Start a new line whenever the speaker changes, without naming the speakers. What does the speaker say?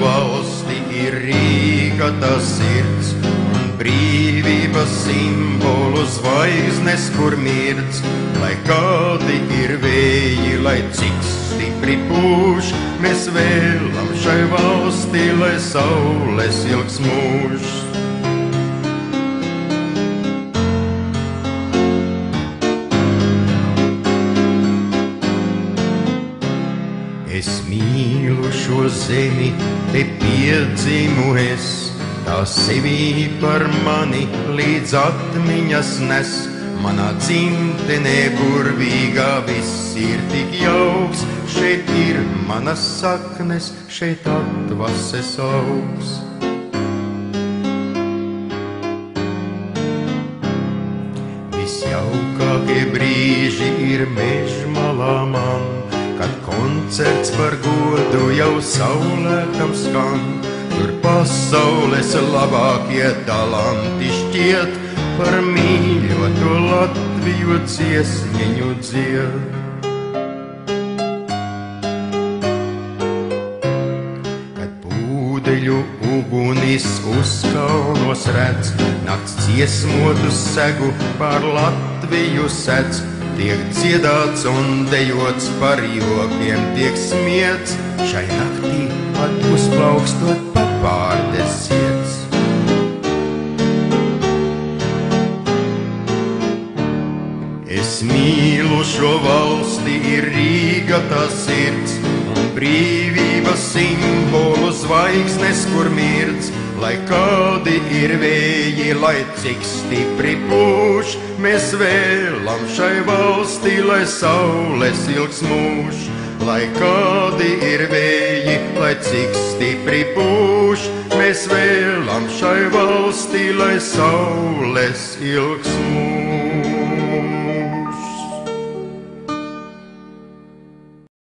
valsti ir Rīga, tas sirds, un brīvības simbolu zvaigznes, kur mirdz. Lai kādi ir vēji, lai cik stipri pūš, mēs vēlam šai valstī, lai saules ilgs mūžs. Es mīlu šo zemi, te piedzimu es, tā sevī par mani līdz atmiņas nes. Manā dzimtenē burvīgā viss ir tik jauks, šeit ir manas saknes, šeit atvases augs. Visjaukākie brīži ir mežmalā man, kad koncerts par godu jau saulēkam skan. Tur pasaules labākie talanti šķiet, par mīļoto Latviju dziesmiņu dzied. Kad pūdeļu ugunis uz kalnos redz, nakts ciesmotu segu par Latviju sedz. Tiek dziedāts un dejots par jokiem, tiek smiets, šai naktī pat uzplaukstot pa pārdes sirds. Es mīlu šo valsti, ir Rīga tas sirds, un brīvības simbolu zvaigznes, kur mirdz. Lai kādi ir vēji, lai cik stipri pūš, mēs vēlam šai valstī, lai saules ilgs mūž. Lai kādi ir vēji, lai cik stipri pūš, mēs vēlam šai valstī, lai saules ilgs mūž.